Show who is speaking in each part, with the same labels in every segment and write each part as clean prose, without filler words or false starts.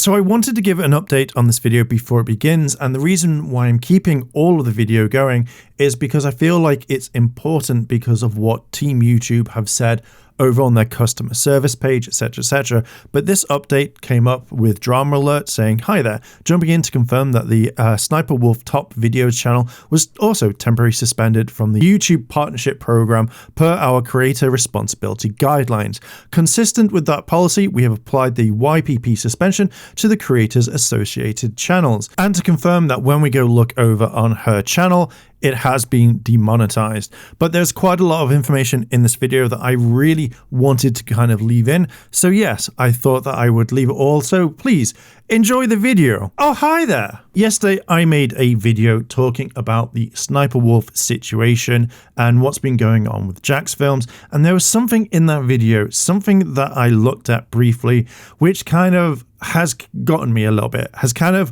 Speaker 1: So I wanted to give an update on this video before it begins, and the reason why I'm keeping all of the video going is because I feel like it's important because of what Team YouTube have said over on their customer service page, etc. But this update came up with drama alert saying, "Hi there, jumping in to confirm that the Sniper Wolf Top Videos channel was also temporarily suspended from the YouTube partnership program per our creator responsibility guidelines. Consistent with that policy, we have applied the YPP suspension to the creators' associated channels. And to confirm that when we go look over on her channel, it has been demonetized." But there's quite a lot of information in this video that I really wanted to kind of leave in. So yes, I thought that I would leave it all. So please enjoy the video. Oh, hi there. Yesterday, I made a video talking about the Sniper Wolf situation and what's been going on with Jack's Films. And there was something in that video, something that I looked at briefly, which kind of has gotten me a little bit, has kind of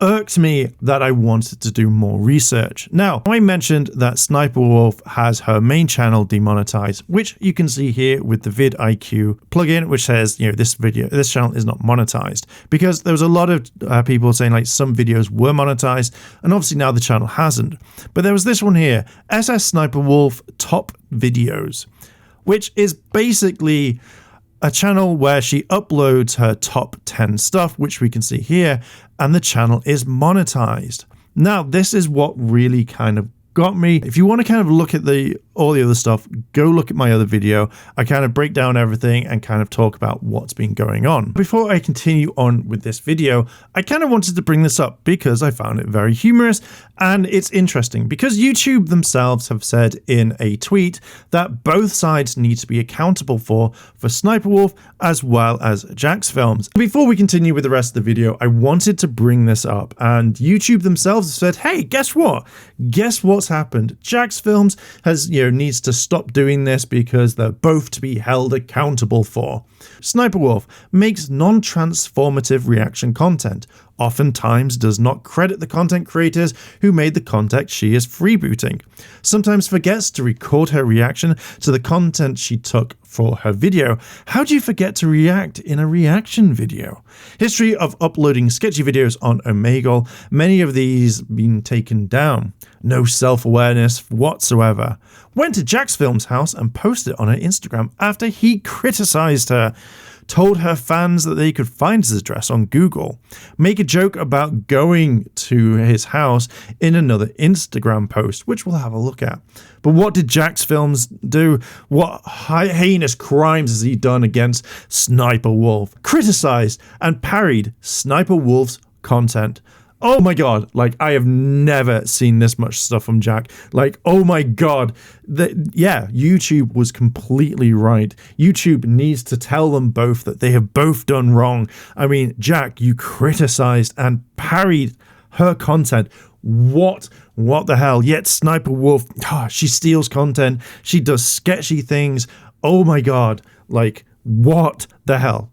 Speaker 1: irked me that I wanted to do more research. Now, I mentioned that Sniper Wolf has her main channel demonetized, which you can see here with the vidIQ plugin, which says, this channel is not monetized, because there was a lot of people saying like some videos were monetized, and obviously now the channel hasn't. But there was this one here, SS Sniper Wolf Top Videos, which is basically a channel where she uploads her top 10 stuff, which we can see here, and the channel is monetized. Now, this is what really kind of got me. If you want to kind of look at all the other stuff, go look at my other video. I kind of break down everything and kind of talk about what's been going on. Before I continue on with this video, I kind of wanted to bring this up because I found it very humorous and it's interesting because YouTube themselves have said in a tweet that both sides need to be accountable for Sniper Wolf as well as Jack's Films. Before we continue with the rest of the video, I wanted to bring this up, and YouTube themselves have said, hey, guess what? Guess what's happened? Jack's Films has, needs to stop doing this because they're both to be held accountable for. Sniper Wolf makes non-transformative reaction content, oftentimes does not credit the content creators who made the content she is freebooting, sometimes forgets to record her reaction to the content she took for her video. How do you forget to react in a reaction video? History of uploading sketchy videos on Omegle, many of these been taken down. No self-awareness whatsoever. Went to Jack's Films house and posted it on her Instagram after he criticized her. Told her fans that they could find his address on Google. Make a joke about going to his house in another Instagram post, which we'll have a look at. But what did Jack's Films do? What heinous crimes has he done against Sniper Wolf? Criticized and parried Sniper Wolf's content. Oh my god, like I have never seen this much stuff from Jack. Like, oh my god. YouTube was completely right. YouTube needs to tell them both that they have both done wrong. I mean, Jack, you criticized and parried her content. What the hell? Yet Sniper Wolf, she steals content. She does sketchy things. Oh my god, like what the hell?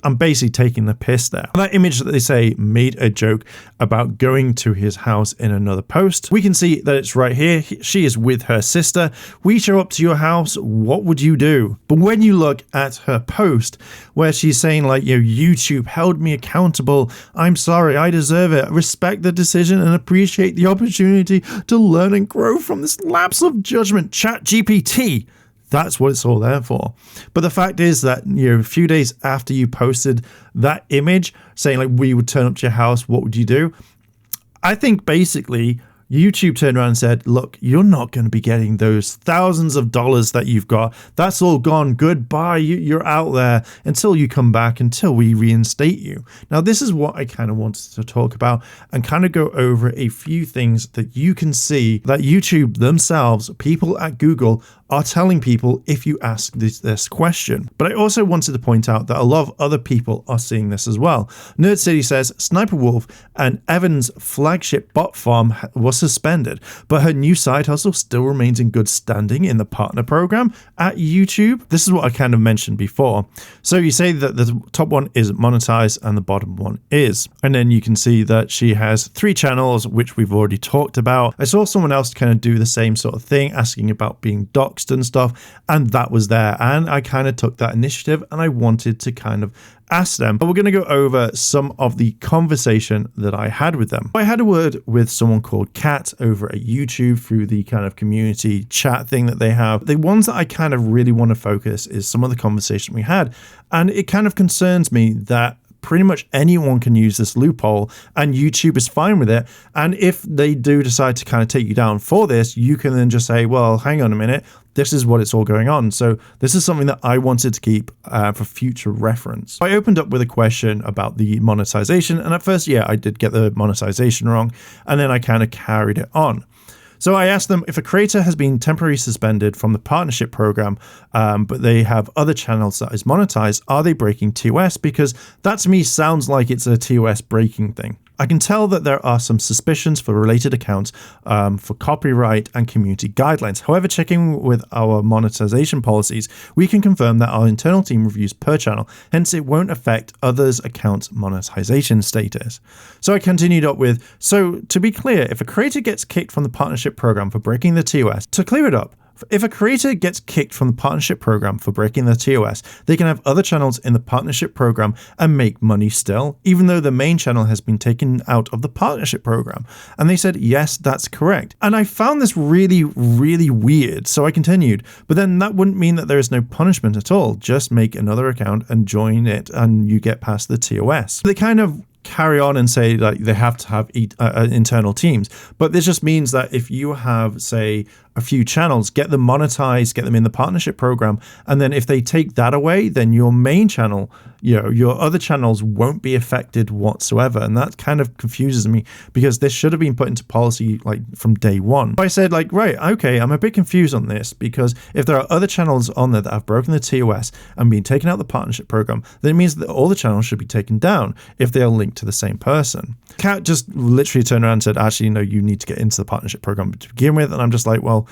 Speaker 1: I'm basically taking the piss there. That image that they say made a joke about going to his house in another post. We can see that it's right here. She is with her sister. We show up to your house. What would you do? But when you look at her post where she's saying like, YouTube held me accountable. I'm sorry. I deserve it. Respect the decision and appreciate the opportunity to learn and grow from this lapse of judgment. ChatGPT. That's what it's all there for. But the fact is that, a few days after you posted that image saying like, we would turn up to your house, what would you do? I think basically YouTube turned around and said, look, you're not going to be getting those thousands of dollars that you've got. That's all gone. Goodbye. You're out there until you come back, until we reinstate you. Now, this is what I kind of wanted to talk about and kind of go over a few things that you can see that YouTube themselves, people at Google, are telling people if you ask this question. But I also wanted to point out that a lot of other people are seeing this as well. Nerd City says Sniper Wolf and Evan's flagship bot farm was suspended, but her new side hustle still remains in good standing in the partner program at YouTube. This is what I kind of mentioned before. So you say that the top one is monetized and the bottom one is. And then you can see that she has 3 channels, which we've already talked about. I saw someone else kind of do the same sort of thing, asking about being doxxed doxed and stuff, and that was there. And I kind of took that initiative and I wanted to kind of ask them. But we're going to go over some of the conversation that I had with them. I had a word with someone called Kat over at YouTube through the kind of community chat thing that they have. The ones that I kind of really want to focus is some of the conversation we had. And it kind of concerns me that pretty much anyone can use this loophole and YouTube is fine with it. And if they do decide to kind of take you down for this, you can then just say, well, hang on a minute, this is what it's all going on. So this is something that I wanted to keep for future reference. I opened up with a question about the monetization. And at first, yeah, I did get the monetization wrong. And then I kind of carried it on. So I asked them, if a creator has been temporarily suspended from the partnership program, but they have other channels that is monetized, are they breaking TOS? Because that to me sounds like it's a TOS breaking thing. I can tell that there are some suspicions for related accounts for copyright and community guidelines. However, checking with our monetization policies, we can confirm that our internal team reviews per channel, hence it won't affect others' accounts' monetization status. So I continued up with, so to be clear, if a creator gets kicked from the partnership program for breaking the TOS, to clear it up, if a creator gets kicked from the partnership program for breaking their TOS, they can have other channels in the partnership program and make money still, even though the main channel has been taken out of the partnership program. And they said, yes, that's correct. And I found this really, really weird. So I continued, but then that wouldn't mean that there is no punishment at all. Just make another account and join it and you get past the TOS. They kind of carry on and say like they have to have internal teams, but this just means that if you have, say, a few channels, get them monetized, get them in the partnership program, and then if they take that away, then your main channel, your other channels won't be affected whatsoever. And that kind of confuses me because this should have been put into policy like from day one. I said like, right, okay, I'm a bit confused on this because if there are other channels on there that have broken the TOS and been taken out of the partnership program, then it means that all the channels should be taken down if they are linked to the same person. Kat just literally turned around and said, actually, no, you need to get into the partnership program to begin with. And I'm just like, well,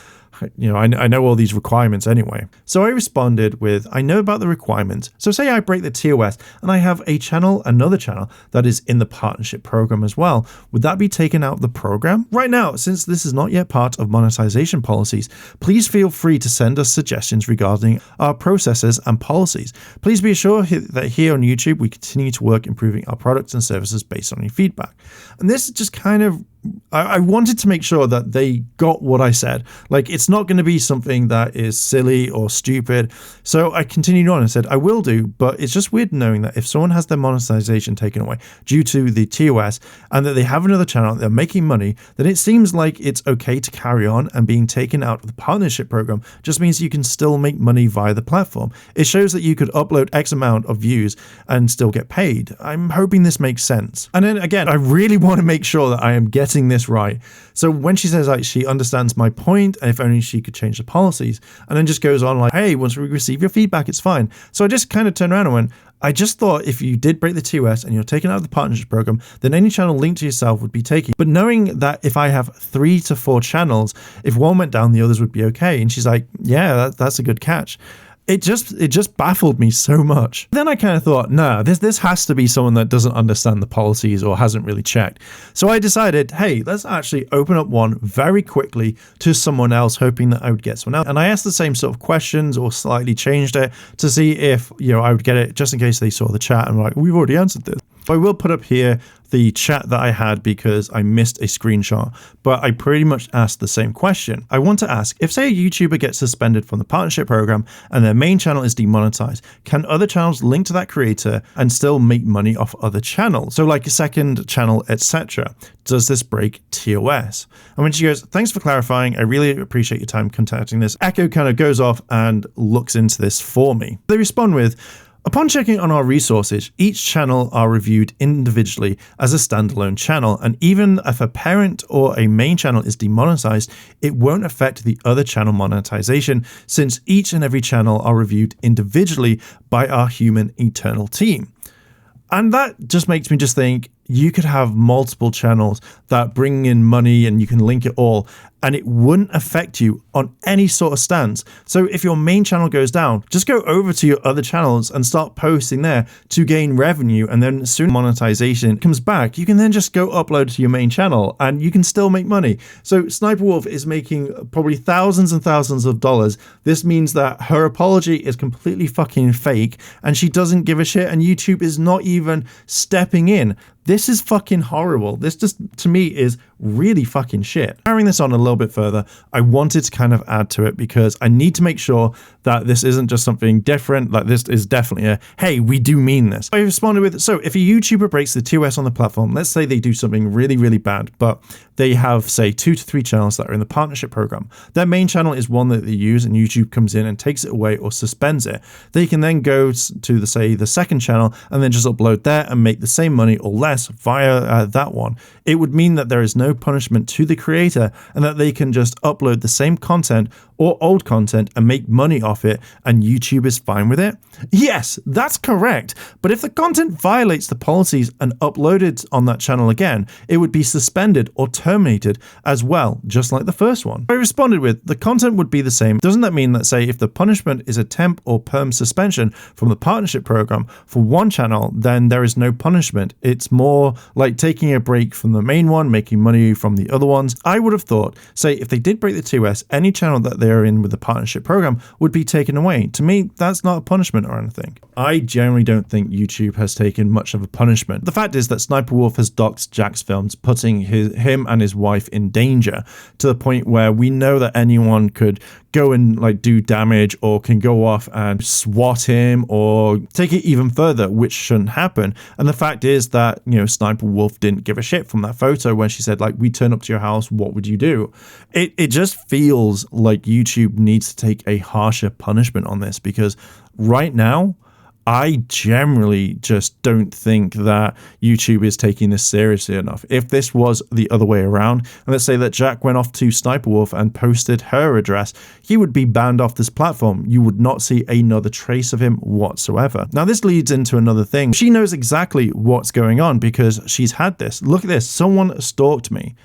Speaker 1: I know all these requirements anyway. So I responded with, I know about the requirements. So say I break the TOS and I have a channel, another channel that is in the partnership program as well. Would that be taken out of the program? Right now, since this is not yet part of monetization policies, please feel free to send us suggestions regarding our processes and policies. Please be assured that here on YouTube, we continue to work improving our products and services based on your feedback. And this just kind of, I wanted to make sure that they got what I said. Like, it's not going to be something that is silly or stupid. So I continued on and said, I will do, but it's just weird knowing that if someone has their monetization taken away due to the TOS and that they have another channel, they're making money, then it seems like it's okay to carry on, and being taken out of the partnership program just means you can still make money via the platform. It shows that you could upload X amount of views and still get paid. I'm hoping this makes sense. And then again, I really want to make sure that I am getting this right. So when she says like she understands my point, and if only she could change the policies, and then just goes on like, hey, once we receive your feedback, it's fine. So I just kind of turned around and went, I just thought if you did break the TOS and you're taken out of the partnership program, then any channel linked to yourself would be taken. But knowing that if I have 3 to 4 channels, if one went down, the others would be okay. And she's like, yeah, that's a good catch. It just baffled me so much. Then I kind of thought, no, this has to be someone that doesn't understand the policies or hasn't really checked. So I decided, hey, let's actually open up one very quickly to someone else, hoping that I would get someone else. And I asked the same sort of questions or slightly changed it to see if, I would get it just in case they saw the chat and were like, we've already answered this. I will put up here the chat that I had because I missed a screenshot, but I pretty much asked the same question. I want to ask, if say a YouTuber gets suspended from the partnership program and their main channel is demonetized, can other channels link to that creator and still make money off other channels? So like a second channel, etc. Does this break TOS? And when she goes, thanks for clarifying, I really appreciate your time contacting this, Echo kind of goes off and looks into this for me. They respond with, upon checking on our resources, each channel are reviewed individually as a standalone channel, and even if a parent or a main channel is demonetized, it won't affect the other channel monetization, since each and every channel are reviewed individually by our human internal team. And that just makes me just think, you could have multiple channels that bring in money and you can link it all. and it wouldn't affect you on any sort of stance. So if your main channel goes down, just go over to your other channels and start posting there to gain revenue, and then as soon as monetization comes back, you can then just go upload to your main channel and you can still make money. So Sniper Wolf is making probably thousands and thousands of dollars. This means that her apology is completely fucking fake and she doesn't give a shit, and YouTube is not even stepping in. This is fucking horrible. This just, to me, is really fucking shit. Carrying this on a little bit further, I wanted to kind of add to it because I need to make sure that this isn't just something different. Like, this is definitely a, hey, we do mean this. I responded with, so if a YouTuber breaks the TOS on the platform, let's say they do something really, really bad, but they have, say, 2 to 3 channels that are in the partnership program. Their main channel is one that they use, and YouTube comes in and takes it away or suspends it. They can then go to the, say, the second channel and then just upload there and make the same money or less via that one. It would mean that there is no punishment to the creator and that they can just upload the same content or old content and make money off it, and YouTube is fine with it? Yes, that's correct. But if the content violates the policies and uploaded on that channel again, it would be suspended or terminated as well, just like the first one. I responded with, the content would be the same. Doesn't that mean that, say, if the punishment is a temp or perm suspension from the partnership program for one channel, then there is no punishment? It's more like taking a break from the main one, making money from the other ones. I would have thought, say, if they did break the 2S, any channel that they're in with the partnership program would be taken away. To me, that's not a punishment or anything. I generally don't think YouTube has taken much of a punishment. The fact is that Sniper Wolf has doxed Jack's films, putting him and his wife in danger to the point where we know that anyone could go and like do damage or can go off and swat him or take it even further, which shouldn't happen. And the fact is that, you know, Sniper Wolf didn't give a shit from that photo when she said, like, we turn up to your house, what would you do? It just feels like YouTube needs to take a harsher punishment on this, because right now, I generally just don't think that YouTube is taking this seriously enough. If this was the other way around, and let's say that Jack went off to Sniper Wolf and posted her address, he would be banned off this platform. You would not see another trace of him whatsoever. Now, this leads into another thing. She knows exactly what's going on because she's had this. Look at this. Someone stalked me.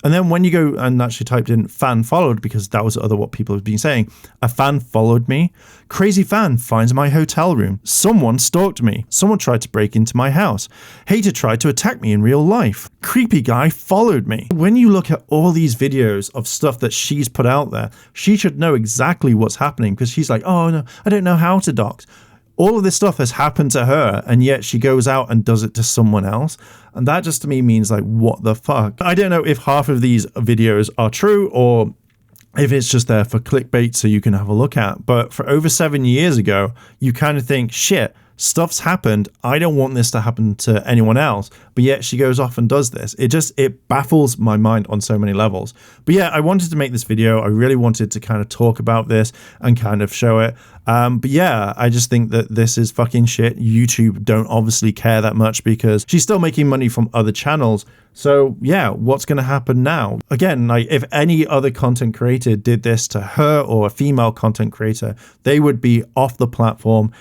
Speaker 1: And then when you go and actually typed in fan followed, because that was what people have been saying, a fan followed me. Crazy fan finds my hotel room. Someone stalked me. Someone tried to break into my house. Hater tried to attack me in real life. Creepy guy followed me. When you look at all these videos of stuff that she's put out there, she should know exactly what's happening, because she's like, oh no, I don't know how to dox. All of this stuff has happened to her, and yet she goes out and does it to someone else. And that just to me means, like, what the fuck? I don't know if half of these videos are true or if it's just there for clickbait so you can have a look at. But for over 7 years ago, you kind of think, shit, stuff's happened. I don't want this to happen to anyone else. But yet she goes off and does this. It baffles my mind on so many levels. But yeah, I wanted to make this video. I really wanted to kind of talk about this and kind of show it. But yeah, I just think that this is fucking shit. YouTube don't obviously care that much because she's still making money from other channels. So yeah, what's going to happen now? Again, like, if any other content creator did this to her or a female content creator, they would be off the platform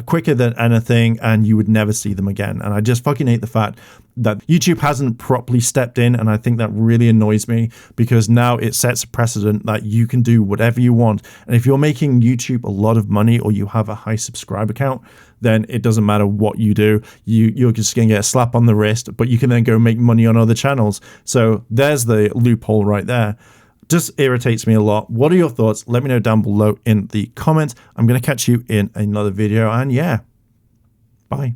Speaker 1: quicker than anything, and you would never see them again. And I just fucking hate the fact that YouTube hasn't properly stepped in, and I think that really annoys me, because now it sets a precedent that you can do whatever you want. And if you're making YouTube a lot of money or you have a high subscriber count, then it doesn't matter what you do. You're just going to get a slap on the wrist, but you can then go make money on other channels. So there's the loophole right there. Just irritates me a lot. What are your thoughts? Let me know down below in the comments. I'm going to catch you in another video, and yeah, bye.